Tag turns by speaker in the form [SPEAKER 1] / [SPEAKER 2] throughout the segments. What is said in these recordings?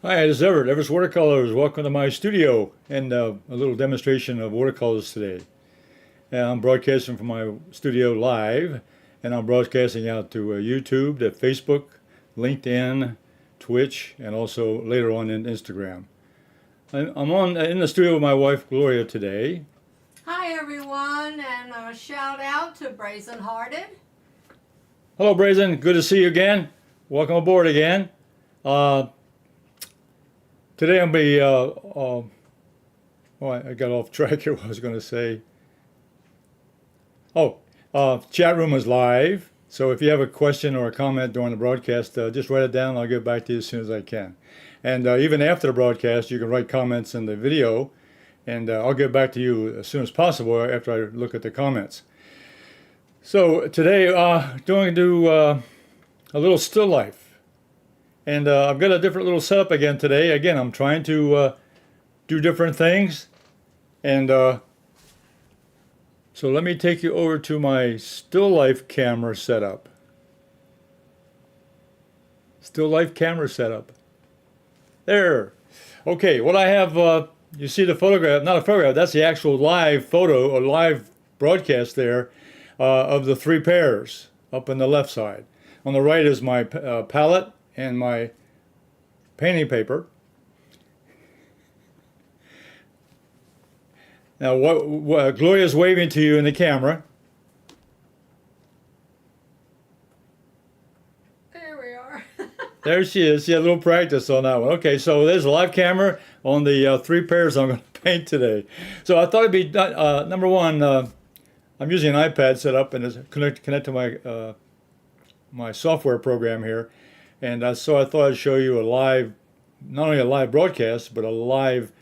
[SPEAKER 1] Hi, this is Everett, Everett's Watercolors. Welcome to my studio and a little demonstration of watercolors today. And I'm broadcasting from my studio live, and I'm broadcasting out to YouTube, to Facebook, LinkedIn, Twitch, and also later on in Instagram. I'm on in the studio with my wife Gloria today.
[SPEAKER 2] Hi everyone, and a shout out to Brazen Hearted.
[SPEAKER 1] Hello, Brazen. Good to see you again. Welcome aboard again. Today I'll be. I got off track here. What I was going to say. Oh, chat room is live. So if you have a question or a comment during the broadcast, just write it down. I'll get back to you as soon as I can. And even after the broadcast, you can write comments in the video, and I'll get back to you as soon as possible after I look at the comments. So today, going to do a little still life. And I've got a different little setup again today. Again, I'm trying to do different things. And so let me take you over to my still life camera setup. Still life camera setup. There. Okay, what I have, you see the photograph, not a photograph, that's the actual live photo or live broadcast there of the three pears up on the left side. On the right is my palette and my painting paper. Now, what Gloria's waving to you in the camera.
[SPEAKER 2] There we are.
[SPEAKER 1] There she is. Yeah, a little practice on that one. Okay, so there's a live camera on the three pears I'm going to paint today. So I thought it'd be number one. I'm using an iPad set up and it's connect to my my software program here. And so I thought I'd show you a live, not only a live broadcast, but a live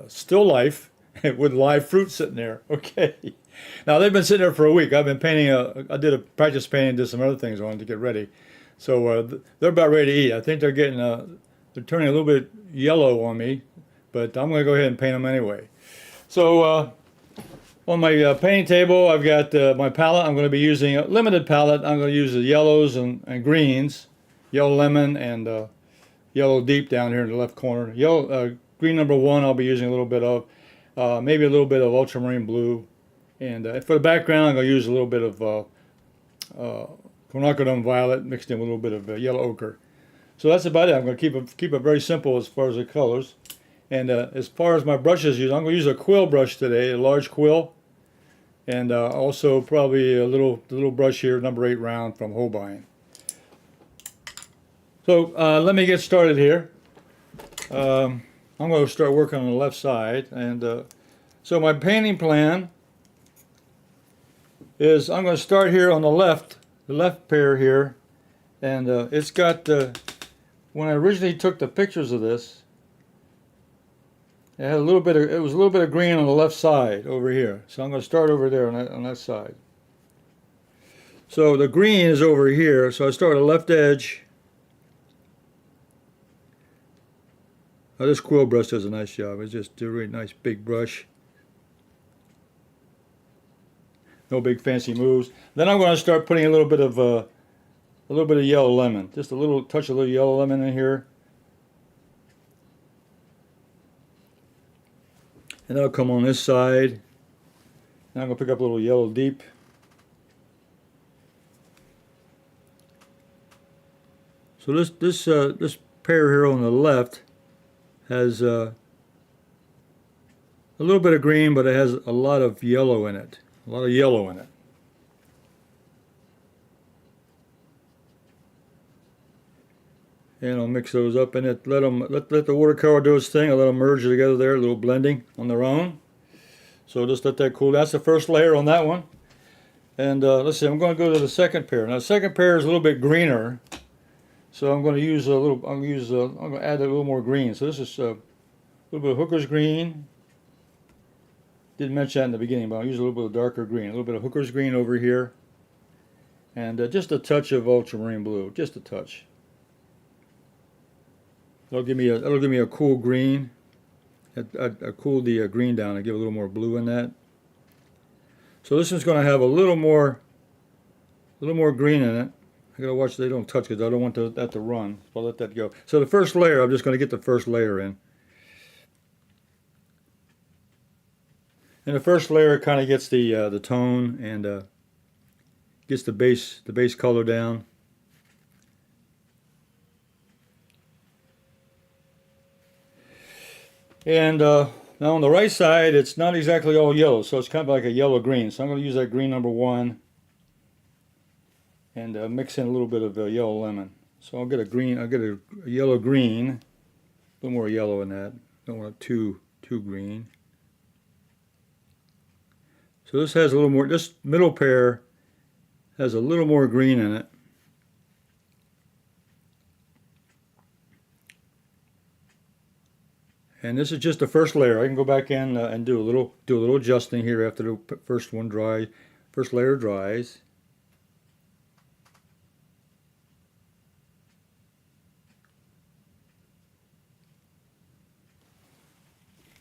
[SPEAKER 1] still life with live fruit sitting there. Okay. Now they've been sitting there for a week. I've been painting, I did a practice painting, did some other things on to get ready. So they're about ready to eat. I think they're getting, they're turning a little bit yellow on me, but I'm going to go ahead and paint them anyway. So on my painting table, I've got my palette. I'm going to be using a limited palette. I'm going to use the yellows and greens. Yellow lemon and yellow deep down here in the left corner. Yellow green number one I'll be using a little bit of, maybe a little bit of ultramarine blue, and for the background I'm going to use a little bit of Quinacridone Violet mixed in with a little bit of yellow ochre. So that's about it. I'm going to keep it very simple as far as the colors. And as far as my brushes used, I'm going to use a Quill brush today, a large Quill, and also probably a little brush here, number 8 round from Holbein. So let me get started here. I'm going to start working on the left side. And so my painting plan is I'm going to start here on the left pear here. And it's got, when I originally took the pictures of this, it had it was a little bit of green on the left side over here. So I'm going to start over there on that side. So the green is over here. So I start at the left edge. Oh, this Quill brush does a nice job. It's just a really nice big brush. No big fancy moves. Then I'm going to start putting a little bit of yellow lemon. Just a little touch of yellow lemon in here. And that'll come on this side. Now I'm going to pick up a little yellow deep. So this pear here on the left has a little bit of green, but it has a lot of yellow in it. A lot of yellow in it. And I'll mix those up in it. Let the watercolor do its thing. I'll let them merge together there, a little blending on their own. So just let that cool. That's the first layer on that one. And let's see, I'm going to go to the second pear. Now the second pear is a little bit greener. So I'm going to use I'm going to add a little more green. So this is a little bit of hooker's green. Didn't mention that in the beginning, but I'll use a little bit of darker green. A little bit of hooker's green over here. And just a touch of ultramarine blue. Just a touch. That'll give me a cool green. I cooled the green down and give a little more blue in that. So this one's going to have a little more green in it. I gotta watch they don't touch because I don't want that to run. So I'll let that go. So the first layer, I'm just going to get the first layer in. And the first layer kind of gets the tone and gets the base color down. And now on the right side, it's not exactly all yellow, so it's kind of like a yellow-green. So I'm going to use that green number 1 and mix in a little bit of yellow lemon. So I'll get a green, I'll get a yellow-green, a little more yellow in that. Don't want it too green. So this has a little more, this middle pear has a little more green in it. And this is just the first layer. I can go back in and do a little adjusting here after the first layer dries.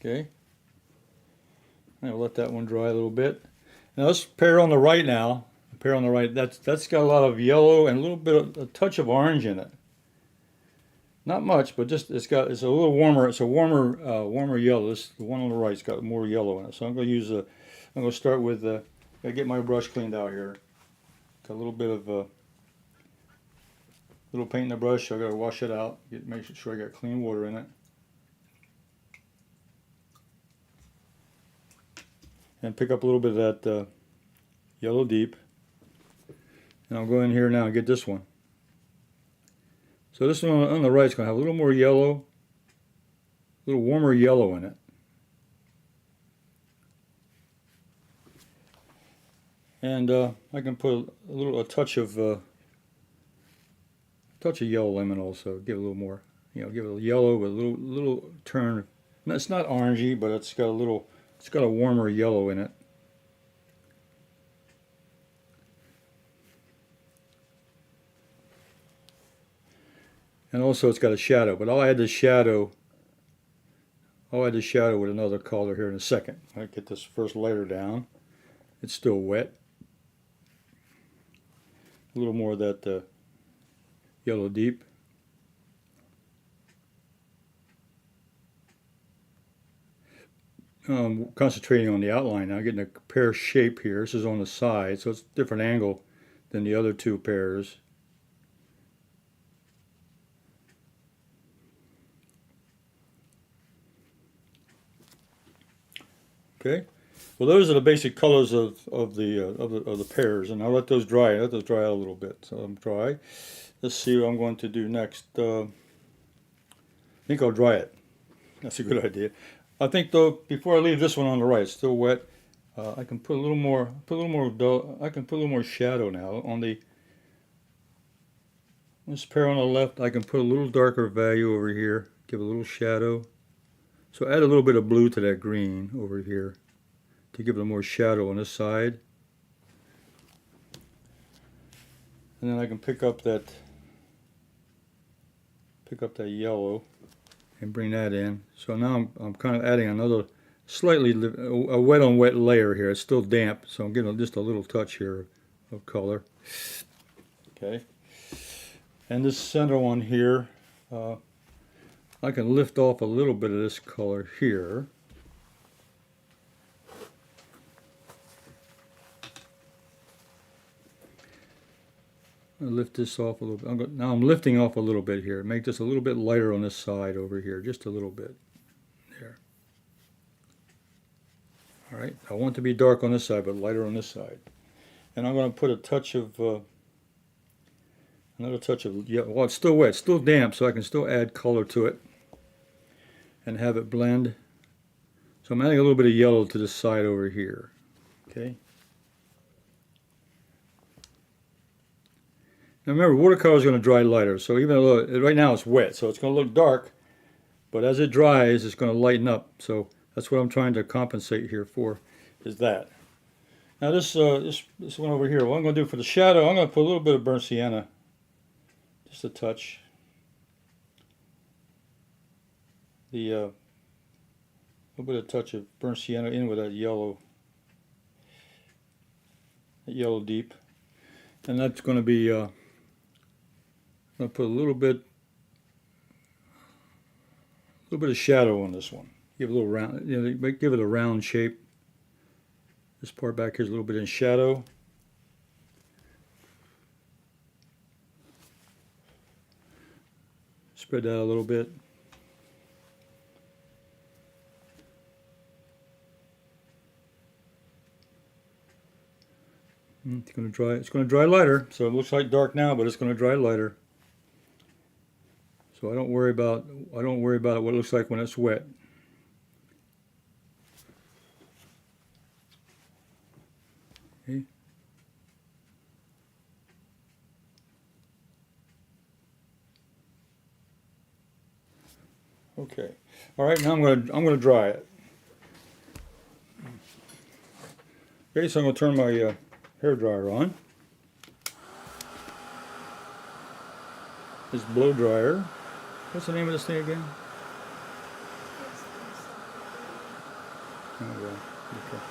[SPEAKER 1] Okay. I'll let that one dry a little bit. Now this pear on the right now, the pear on the right, that's got a lot of yellow and a little bit of a touch of orange in it. Not much, but just it's a little warmer. It's a warmer yellow. The one on the right's got more yellow in it. So I'm going to use I'm going to start with gotta get my brush cleaned out here. Got a little bit of little paint in the brush. I got to wash it out. Make sure I got clean water in it. And pick up a little bit of that yellow deep. And I'll go in here now and get this one. So this one on the right is going to have a little more yellow, a little warmer yellow in it. And I can put a touch of yellow lemon also. Give it a little more, give it a yellow with a little turn. It's not orangey, but it's got a warmer yellow in it. And also it's got a shadow, but I'll add the shadow with another color here in a second. I'll get this first layer down. It's still wet. A little more of that yellow deep. Concentrating on the outline now, getting a pear shape here. This is on the side, so it's a different angle than the other two pears. Okay, well those are the basic colors of the pears, and I'll let those dry. Let those dry out a little bit. So I'm dry. Let's see what I'm going to do next. I think I'll dry it. That's a good idea. I think though, before I leave this one on the right, it's still wet. I can put a little more. I can put a little more shadow now on this pear on the left. I can put a little darker value over here. Give a little shadow. So add a little bit of blue to that green over here to give it more shadow on this side. And then I can pick up that yellow and bring that in. So now I'm kind of adding another slightly a wet on wet layer here. It's still damp, so I'm getting just a little touch here of color. Okay. And this center one here, I can lift off a little bit of this color here. I'll lift this off a little bit. Now I'm lifting off a little bit here. Make this a little bit lighter on this side over here, just a little bit. There. All right. I want it to be dark on this side, but lighter on this side. And I'm going to put a touch of another touch of yellow. Well, it's still wet, it's still damp, so I can still add color to it and have it blend. So I'm adding a little bit of yellow to this side over here. Okay. Now remember, watercolor is going to dry lighter, so even though right now it's wet, so it's going to look dark, but as it dries, it's going to lighten up. So that's what I'm trying to compensate here for, is that. Now this one over here, what I'm going to do for the shadow, I'm going to put a little bit of burnt sienna, just a touch. A little bit of touch of burnt sienna in with that yellow deep, and that's going to be I'm going to put a little bit of shadow on this one. Give it a little round, give it a round shape. This part back here is a little bit in shadow. Spread that a little bit. It's going to dry. It's going to dry lighter. So it looks like dark now, but it's going to dry lighter. So I don't worry about what it looks like when it's wet. Okay. Okay. All right. Now I'm gonna dry it. Okay. So I'm gonna turn my hair dryer on. This blow dryer. What's the name of this thing again? Oh, well, okay.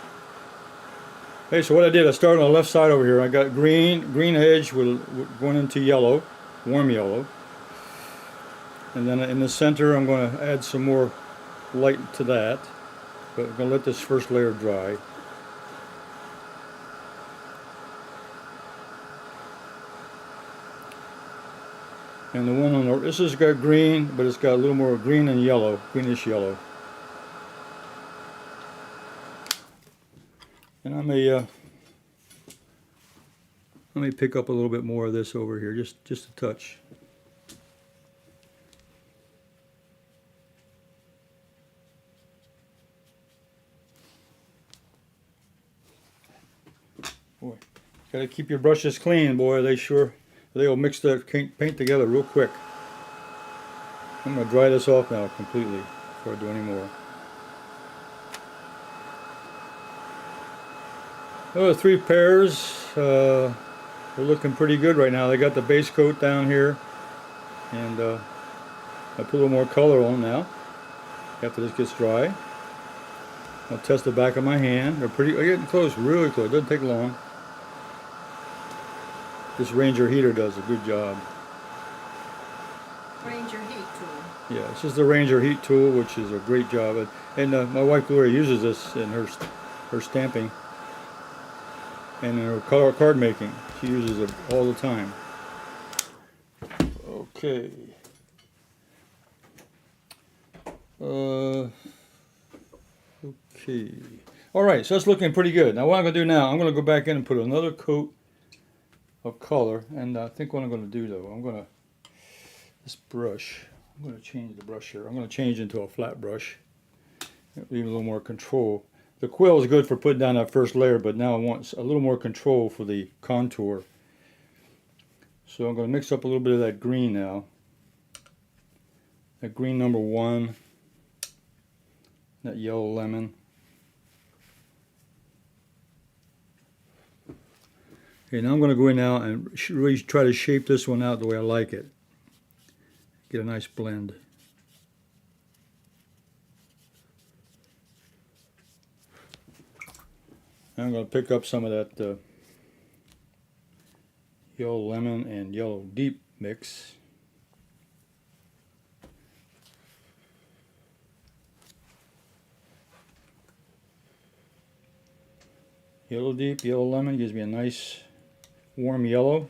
[SPEAKER 1] Hey, so what I did, I started on the left side over here. I got green edge going into yellow, warm yellow. And then in the center, I'm going to add some more light to that. But I'm going to let this first layer dry. And the one on the, this has got green, but it's got a little more green and yellow, greenish yellow. And I may pick up a little bit more of this over here, just a touch. Boy, gotta keep your brushes clean, boy. They'll mix the paint together real quick. I'm gonna dry this off now completely before I do any more. Oh, the 3 pairs, they're looking pretty good right now. They got the base coat down here, and I put a little more color on now after this gets dry. I'll test the back of my hand. They're getting close, really close. It doesn't take long. This Ranger heater does a good job.
[SPEAKER 2] Ranger heat tool.
[SPEAKER 1] Yeah, this is the Ranger heat tool, which is a great job. And my wife Gloria uses this in her stamping and in her color card making. She uses it all the time. Okay. Okay. All right, so that's looking pretty good. Now what I'm going to do now, I'm going to go back in and put another coat of color. And I think what I'm going to do though, this brush, I'm going to change the brush here. I'm going to change into a flat brush. Leave a little more control. The Quill is good for putting down that first layer, but now I want a little more control for the contour. So I'm going to mix up a little bit of that green now. That green number 1. That yellow lemon. Okay, now I'm going to go in now and really try to shape this one out the way I like it. Get a nice blend. I'm going to pick up some of that yellow lemon and yellow deep mix. Yellow deep, yellow lemon gives me a nice warm yellow.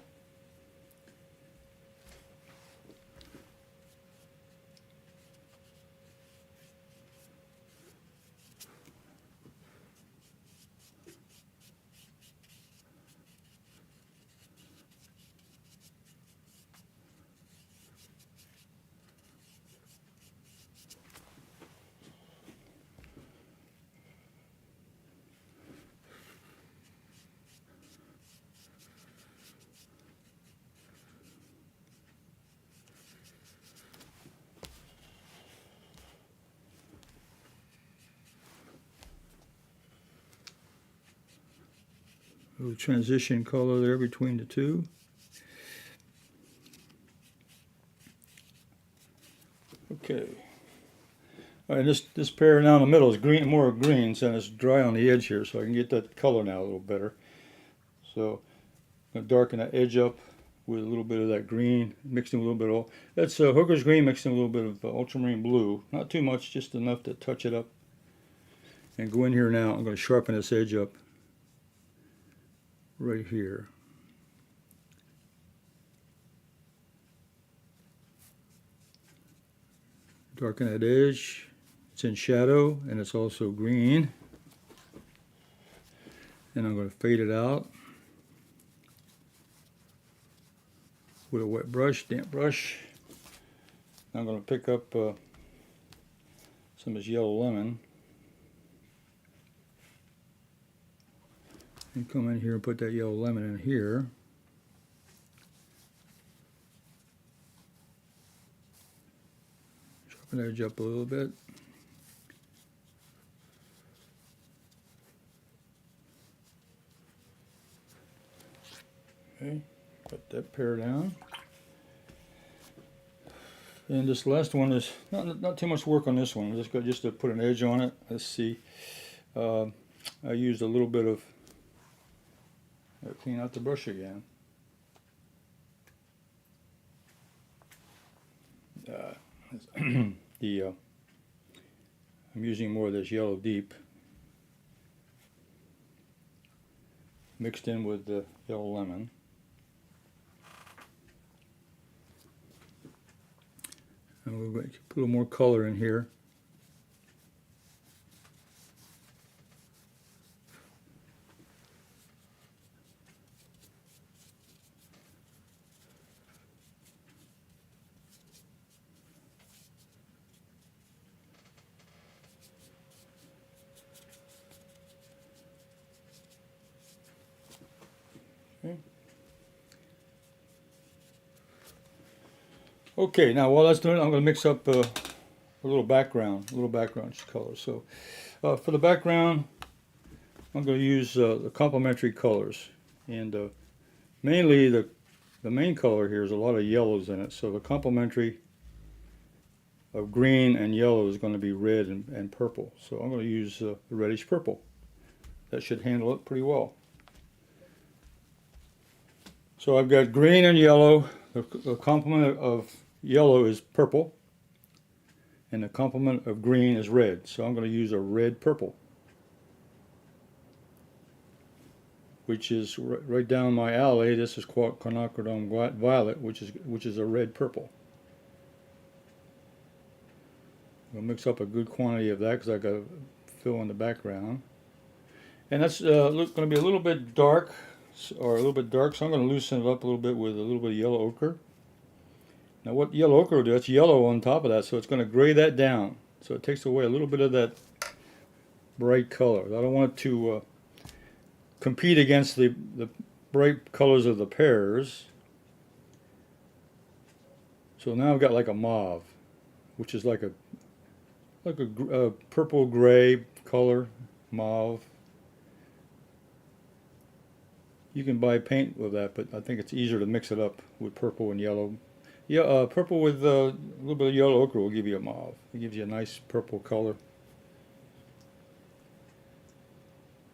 [SPEAKER 1] A little transition color there between the two. Okay. All right, this pear now in the middle is green, more greens, and it's dry on the edge here, so I can get that color now a little better. So I'm going to darken that edge up with a little bit of that green, mixed in with a little bit of, that's Hooker's green mixed in with a little bit of ultramarine blue. Not too much, just enough to touch it up. And go in here now, I'm going to sharpen this edge up right here. Darken that edge. It's in shadow and it's also green. And I'm going to fade it out with a wet brush, damp brush. I'm going to pick up some of this yellow lemon and come in here and put that yellow lemon in here. Sharpen the edge up a little bit. Okay, put that pear down. And this last one is not too much work on this one. Just to put an edge on it. Let's see. I used a little bit of. Clean out the brush again. I'm using more of this yellow deep mixed in with the yellow lemon. And we're going to put a little more color in here. Okay, now while that's doing it, I'm going to mix up a little background color. So for the background, I'm going to use the complementary colors. And mainly the main color here is a lot of yellows in it. So the complementary of green and yellow is going to be red and purple. So I'm going to use the reddish purple. That should handle it pretty well. So I've got green and yellow. The complement of yellow is purple, and the complement of green is red. So I'm going to use a red purple, which is right down my alley. This is Quinacridone Violet, which is a red purple. I'll mix up a good quantity of that because I got to fill in the background, and that's going to be a little bit dark. Or a little bit dark, so I'm going to loosen it up a little bit with a little bit of yellow ochre. Now what yellow ochre will do, it's yellow on top of that, so it's going to gray that down. So it takes away a little bit of that bright color. I don't want it to compete against the bright colors of the pears. So now I've got like a mauve, which is like a purple gray color, mauve. You can buy paint with that, but I think it's easier to mix it up with purple and yellow. Yeah, purple with a little bit of yellow ochre will give you a mauve. It gives you a nice purple color.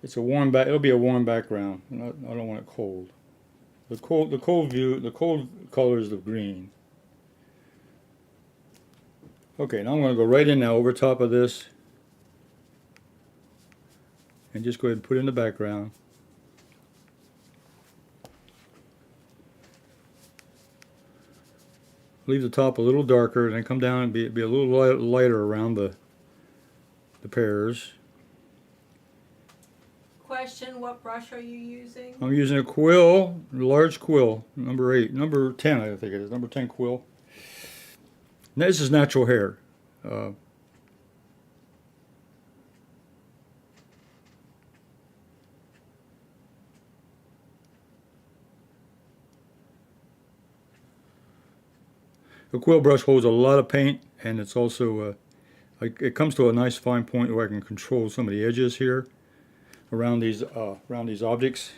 [SPEAKER 1] It's a warm it'll be a warm background. I don't want it cold. The cold color is the green. Okay, now I'm going to go right in now over top of this, and just go ahead and put it in the background. Leave the top a little darker, and then come down and be a little lighter around the pears.
[SPEAKER 2] Question, what brush are you using?
[SPEAKER 1] I'm using a Quill, a large Quill, number 10 I think it is, number 10 Quill. And this is natural hair. The Quill brush holds a lot of paint, and it's also it comes to a nice fine point where I can control some of the edges here around these objects.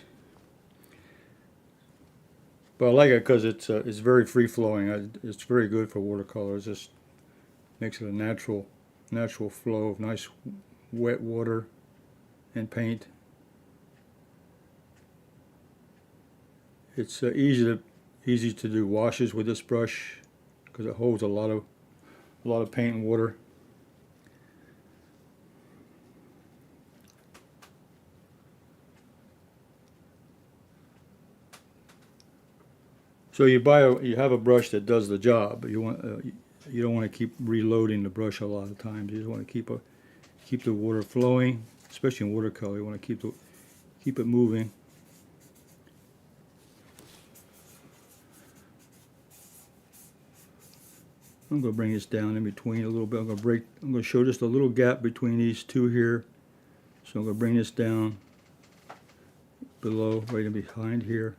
[SPEAKER 1] But I like it because it's very free flowing. It's very good for watercolors. It just makes it a natural flow of nice wet water and paint. It's easy easy to do washes with this brush because it holds a lot of paint and water. So you have a brush that does the job, but you don't want to keep reloading the brush a lot of times. You just want to keep the water flowing, especially in watercolor. You want to keep it moving. I'm going to bring this down in between a little bit. I'm going to show just a little gap between these two here. So I'm going to bring this down below, right in behind here.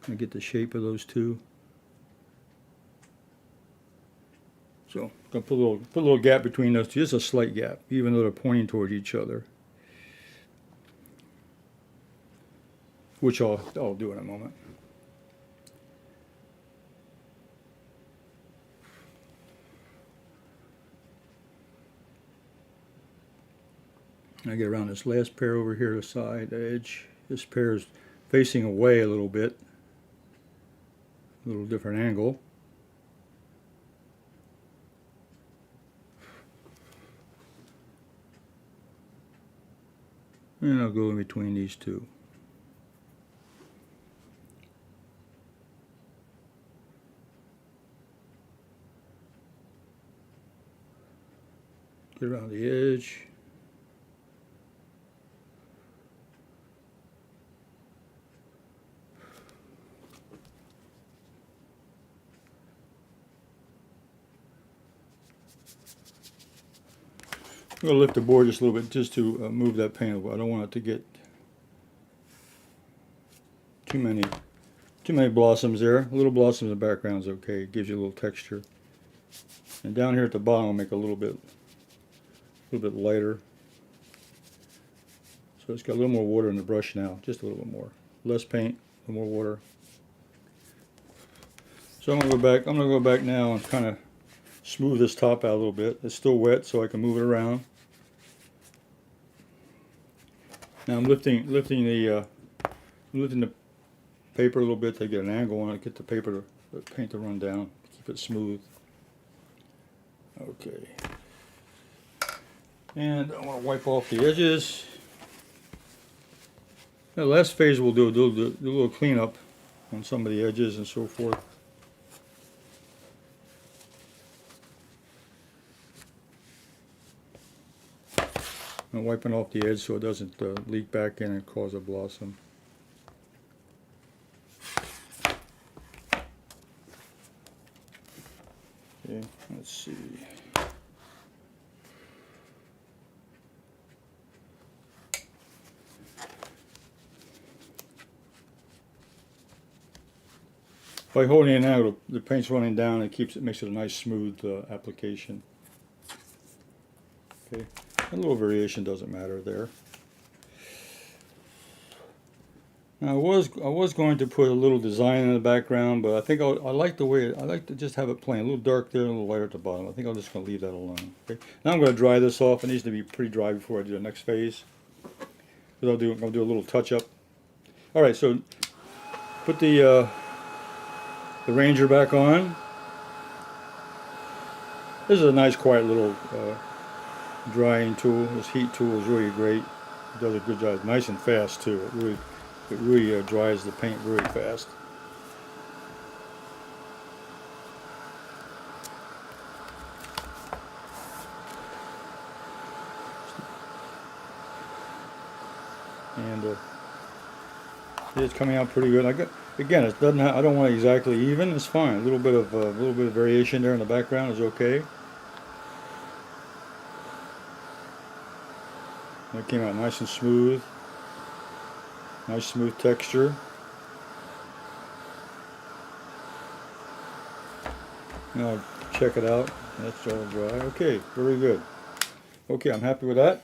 [SPEAKER 1] And get the shape of those two. So I'm going to put a little gap between those two, just a slight gap, even though they're pointing toward each other. Which I'll do in a moment. I get around this last pear over here, the side edge. This pear is facing away a little bit. A little different angle. And I'll go in between these two. Get around the edge. I'm going to lift the board just a little bit just to move that paint away. I don't want it to get too many blossoms there. A little blossom in the background is okay. It gives you a little texture. And down here at the bottom I'll make a little bit lighter. So it's got a little more water in the brush now, just a little bit more. Less paint, a little more water. So I'm going to go back now and kind of smooth this top out a little bit. It's still wet, so I can move it around. Now I'm lifting the paper a little bit to get an angle on it, get the paint to run down, keep it smooth. Okay. And I want to wipe off the edges. The last phase we'll do a little cleanup on some of the edges and so forth. I'm wiping off the edge so it doesn't leak back in and cause a blossom. Okay, let's see. By holding it now, the paint's running down. It makes it a nice smooth application. Okay. A little variation doesn't matter there. Now I was going to put a little design in the background, but I think I like to just have it plain, a little dark there, and a little lighter at the bottom. I think I'm just going to leave that alone. Okay. Now I'm going to dry this off. It needs to be pretty dry before I do the next phase. But I'll do a little touch up. All right, so put the Ranger back on. This is a nice, quiet little drying tool. This heat tool is really great. It does a good job. Nice and fast too. It really dries the paint very fast. And it's coming out pretty good. Again, it doesn't. I don't want it exactly even. It's fine. A little bit of variation there in the background is okay. That came out nice and smooth. Nice smooth texture. Now check it out. That's all dry. Okay, very good. Okay, I'm happy with that.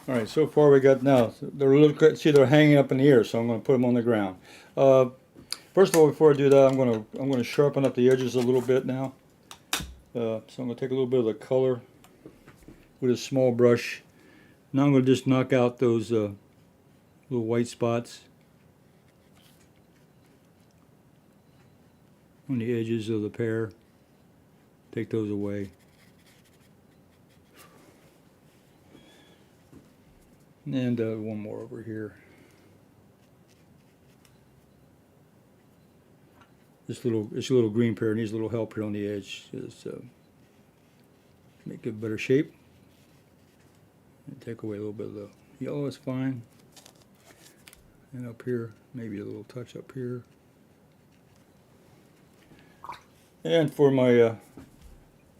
[SPEAKER 1] All right, so far we got now. They're hanging up in the air, so I'm going to put them on the ground. First of all, before I do that, I'm going to sharpen up the edges a little bit now. So I'm going to take a little bit of the color with a small brush. Now I'm going to just knock out those little white spots. on the edges of the pear. Take those away. And one more over here. This little green pear needs a little help here on the edge. Just make it a better shape. And take away a little bit of the yellow. It's fine. And up here, maybe a little touch up here. And for my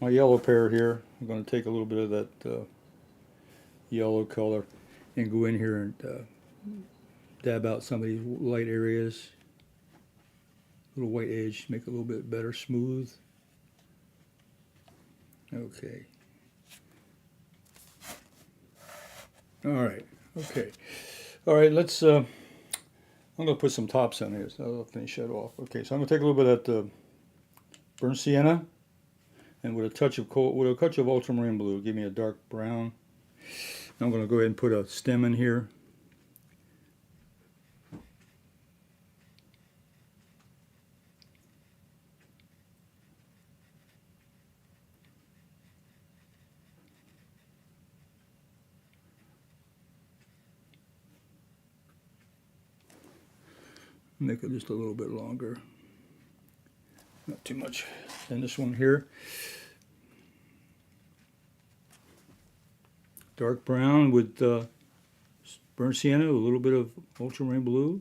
[SPEAKER 1] my yellow pear here, I'm going to take a little bit of that yellow color and go in here and dab out some of these light areas. Little white edge, make it a little bit better, smooth. Okay. All right. Okay. All right. Let's. I'm going to put some tops on here, so I'll finish that off. Okay. So I'm going to take a little bit of that burnt sienna, and with a touch of ultramarine blue, give me a dark brown. I'm going to go ahead and put a stem in here. Make it just a little bit longer, not too much. And this one here, dark brown with burnt sienna, a little bit of ultramarine blue.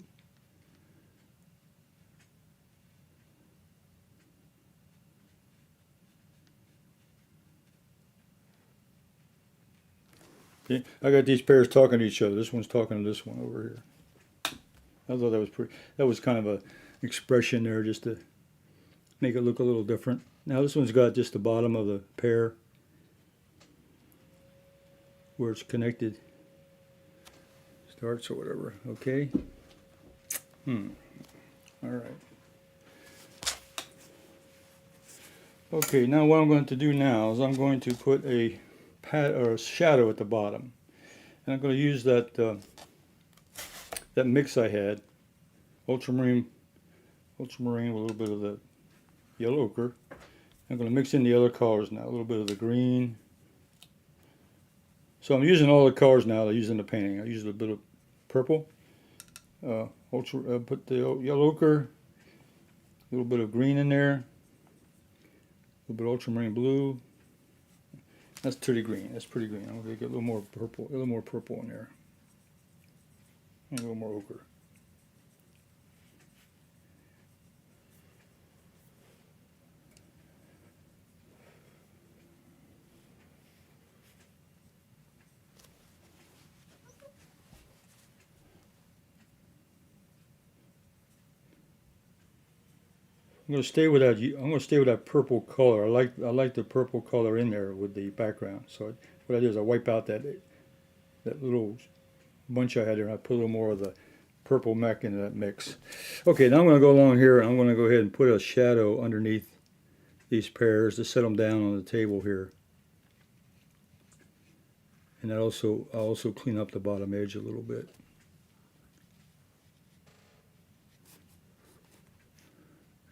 [SPEAKER 1] Okay, I got these pears talking to each other. This one's talking to this one over here. I thought that was pretty. That was kind of a expression there, just to make it look a little different. Now this one's got just the bottom of the pear where it's connected, starts or whatever. Okay. All right. Okay. Now what I'm going to do now is I'm going to put a shadow at the bottom, and I'm going to use that. That mix I had, ultramarine with a little bit of the yellow ochre. I'm going to mix in the other colors now, a little bit of the green. So I'm using all the colors now that I use in the painting. I use a little bit of purple, put the yellow ochre, a little bit of green in there, a little bit of ultramarine blue. That's pretty green. That's pretty green. I'm going to get a little more purple in there. And a little more ochre. I'm going to stay with that. I'm going to stay with that purple color. I like the purple color in there with the background. So what I do is I wipe out that little bunch I had there, and I put a little more of the purple mech into that mix. Okay, now I'm going to go along here, and I'm going to go ahead and put a shadow underneath these pears to set them down on the table here. And I'll also clean up the bottom edge a little bit.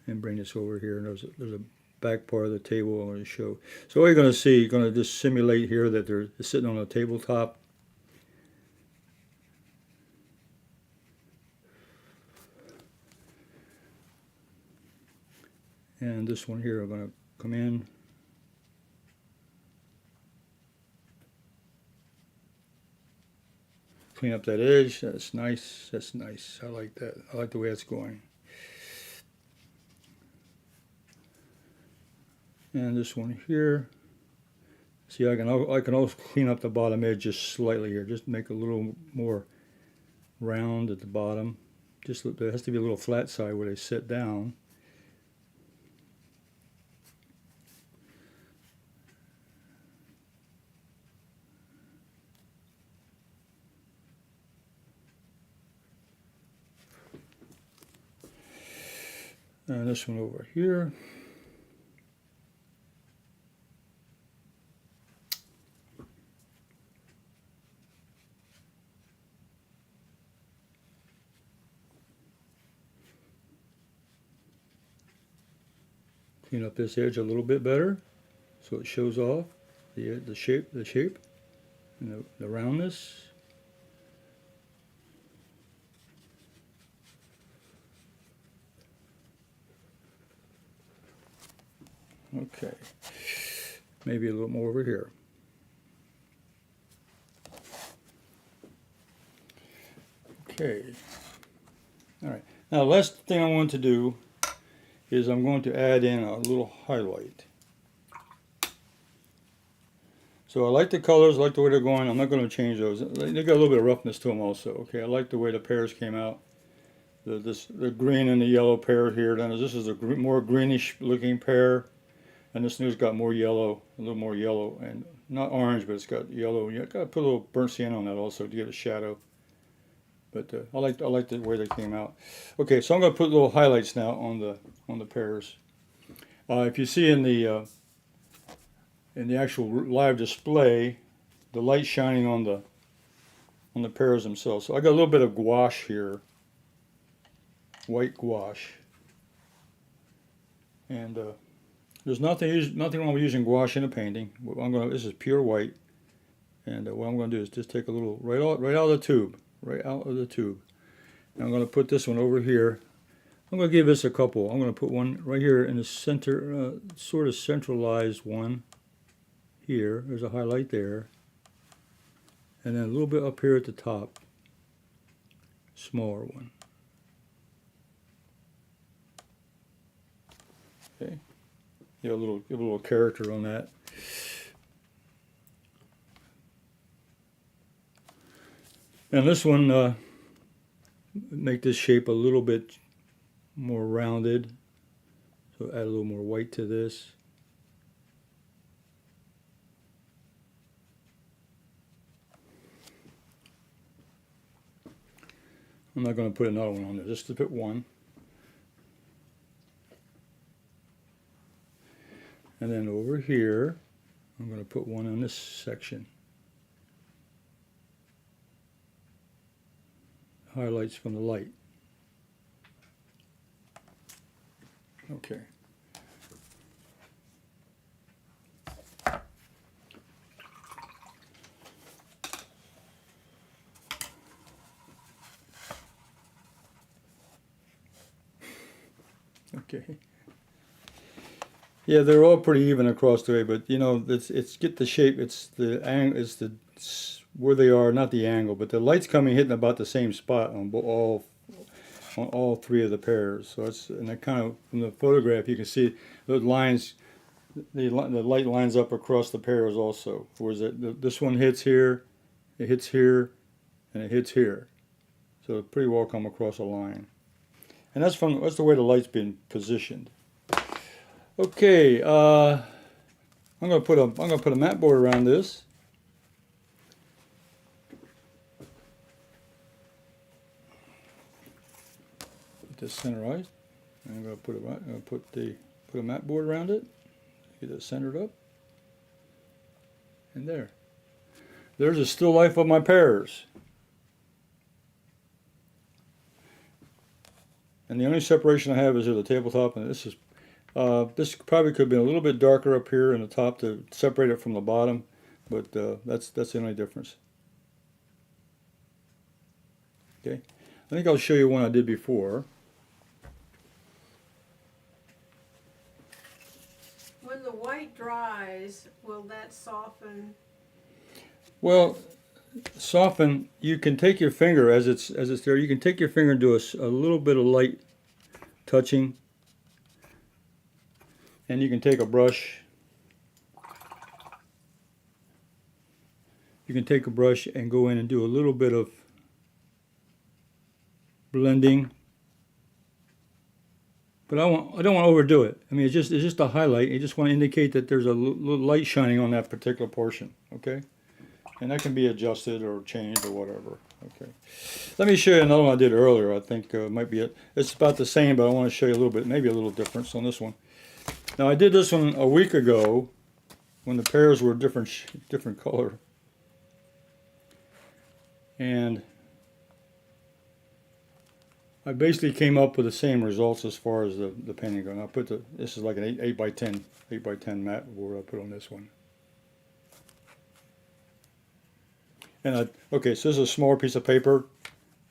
[SPEAKER 1] And bring this over here, and there's a back part of the table I'm going to show. So what you're going to see, you're going to just simulate here that they're sitting on a tabletop. And this one here, I'm going to come in. Clean up that edge. That's nice. That's nice. I like that. I like the way it's going. And this one here. See, I can also clean up the bottom edge just slightly here. Just make a little more round at the bottom. Just there has to be a little flat side where they sit down. And this one over here. Clean up this edge a little bit better so it shows off the shape and the roundness. Okay, maybe a little more over here. Okay, all right. Now the last thing I want to do is I'm going to add in a little highlight. So I like the colors, I like the way they're going. I'm not going to change those. They got a little bit of roughness to them also. Okay, I like the way the pears came out. The green and the yellow pear here. Then this is a more greenish looking pear. And this new's got more yellow, a little more yellow, and not orange, but it's got yellow. You got to put a little burnt sienna on that also to get a shadow. But I like the way they came out. Okay, so I'm going to put little highlights now on the pears. If you see in the actual live display, the light shining on the pears themselves. So I got a little bit of gouache here, white gouache, and there's nothing wrong with using gouache in a painting. This is pure white, and what I'm going to do is just take a little right out of the tube, And I'm going to put this one over here. I'm going to give this a couple. I'm going to put one right here in the center, sort of centralized one. Here, there's a highlight there, and then a little bit up here at the top, smaller one. Okay. Give a little character on that. And this one, make this shape a little bit more rounded. So add a little more white to this. I'm not going to put another one on there, just to put one. And then over here, I'm going to put one in this section. Highlights from the light. Okay. Okay. Yeah, they're all pretty even across the way, but you know, it's get the shape. It's the angle. It's where they are, not the angle, but the light's coming hitting about the same spot on all three of the pears. So it's, and that kind of, from the photograph you can see those lines. The light lines up across the pears also. Whereas this one hits here, it hits here, and it hits here. So it pretty well come across a line. And that's the way the light's been positioned. Okay, I'm gonna put a mat board around this. Get this centerized. And I'm gonna put a mat board around it. Get it centered up. And there's a still life of my pears. And the only separation I have is at the tabletop, and this probably could have been a little bit darker up here in the top to separate it from the bottom, but that's the only difference. Okay, I think I'll show you one I did before.
[SPEAKER 2] When the white dries, will that soften?
[SPEAKER 1] Well, soften. You can take your finger as it's there. You can take your finger and do a little bit of light touching, and you can take a brush. You can take a brush and go in and do a little bit of blending. But I don't want to overdo it. I mean, it's just a highlight. You just want to indicate that there's a little light shining on that particular portion. Okay. And that can be adjusted or changed or whatever. Okay. Let me show you another one I did earlier. I think might be it. It's about the same, but I want to show you a little bit, maybe a little difference on this one. Now I did this one a week ago when the pears were different color. And I basically came up with the same results as far as the painting going. I put this is like an 8 by 10 mat board I put on this one. And okay, so this is a smaller piece of paper,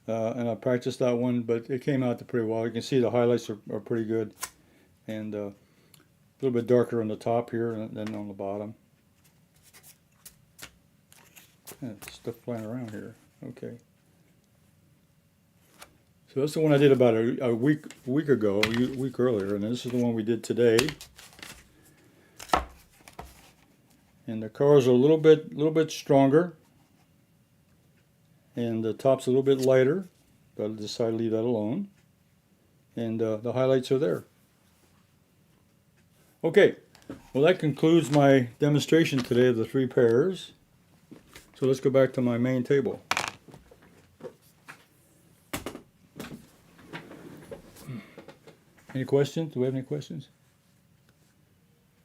[SPEAKER 1] and I practiced that one, but it came out pretty well. You can see the highlights are pretty good, and a little bit darker on the top here than on the bottom. And stuff flying around here. Okay. So that's the one I did about a week ago, a week earlier, and this is the one we did today. And the colors are a little bit stronger, and the top's a little bit lighter, but I decided to leave that alone. And the highlights are there. Okay, well that concludes my demonstration today of the 3 pairs. So let's go back to my main table. Any questions? Do we have any questions?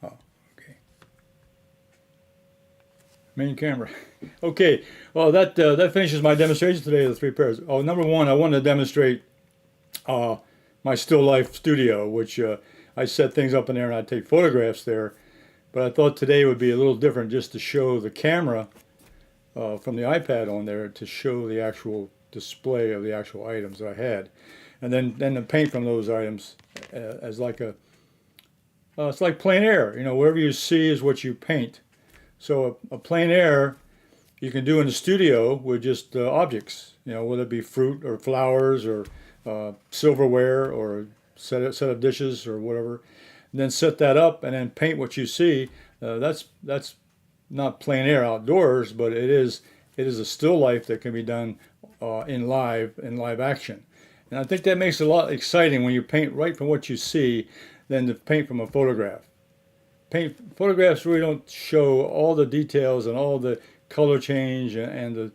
[SPEAKER 1] Oh, okay. Main camera. Okay. Well, that finishes my demonstration today of the 3 pairs. Oh, number one, I wanted to demonstrate my Still Life studio, which I set things up in there and I take photographs there. But I thought today would be a little different, just to show the camera from the iPad on there, to show the actual display of the actual items that I had. And then to paint from those items as like it's like plein air. You know, wherever you see is what you paint. So a plein air you can do in the studio with just objects. You know, whether it be fruit or flowers or silverware or set of dishes or whatever. And then set that up and then paint what you see. That's not plein air outdoors, but it is a still life that can be done in live action. And I think that makes it a lot exciting when you paint right from what you see than to paint from a photograph. Photographs really don't show all the details and all the color change and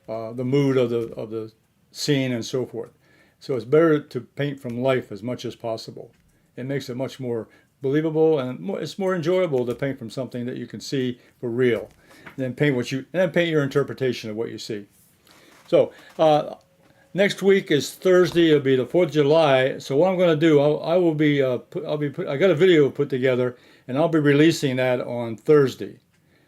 [SPEAKER 1] the mood of the scene and so forth. So it's better to paint from life as much as possible. It makes it much more believable, and it's more enjoyable to paint from something that you can see for real. Then paint your interpretation of what you see. So next week is Thursday. It'll be the 4th of July. So what I'm going to do, I got a video put together, and I'll be releasing that on Thursday.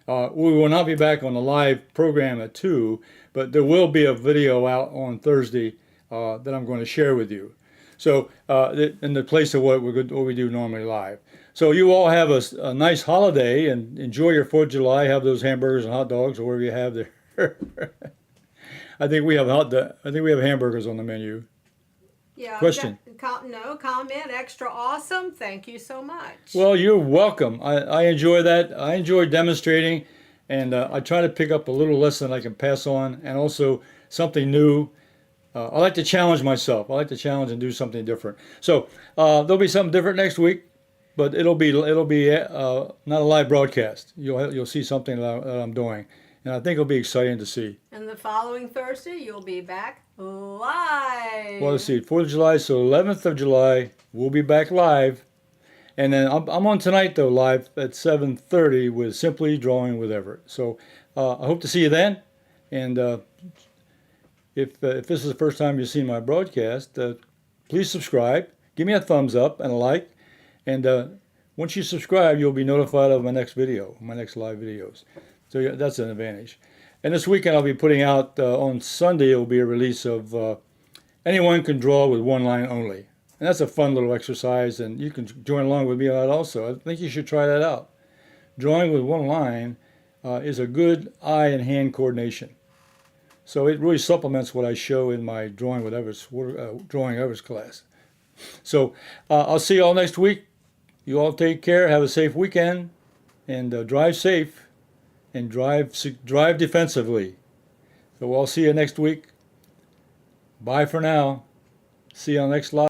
[SPEAKER 1] We will not be back on the live program at 2, but there will be a video out on Thursday that I'm going to share with you. So in the place of what we do normally live. So you all have a nice holiday and enjoy your 4th of July. Have those hamburgers and hot dogs or whatever you have there. I think we have hamburgers on the menu.
[SPEAKER 2] Yeah.
[SPEAKER 1] Question?
[SPEAKER 2] No comment. Extra awesome. Thank you so much.
[SPEAKER 1] Well, you're welcome. I enjoy that. I enjoy demonstrating, and I try to pick up a little lesson I can pass on, and also something new. I like to challenge myself. I like to challenge and do something different. So there'll be something different next week, but it'll be not a live broadcast. You'll see something that I'm doing, and I think it'll be exciting to see.
[SPEAKER 2] And the following Thursday, you'll be back live.
[SPEAKER 1] Well, let's see, 4th of July, so 11th of July, we'll be back live. And then I'm on tonight, though, live at 7:30 with Simply Drawing with Everett. So I hope to see you then. And if this is the first time you've seen my broadcast, please subscribe. Give me a thumbs up and a like. And once you subscribe, you'll be notified of my next video, my next live videos. So yeah, that's an advantage. And this weekend I'll be putting out, on Sunday, it will be a release of Anyone Can Draw with One Line Only. And that's a fun little exercise, and you can join along with me on that also. I think you should try that out. Drawing with one line is a good eye and hand coordination. So it really supplements what I show in my Drawing Everett's class. So I'll see you all next week. You all take care. Have a safe weekend, and drive safe. And drive defensively. So I'll see you next week. Bye for now. See you on the next live.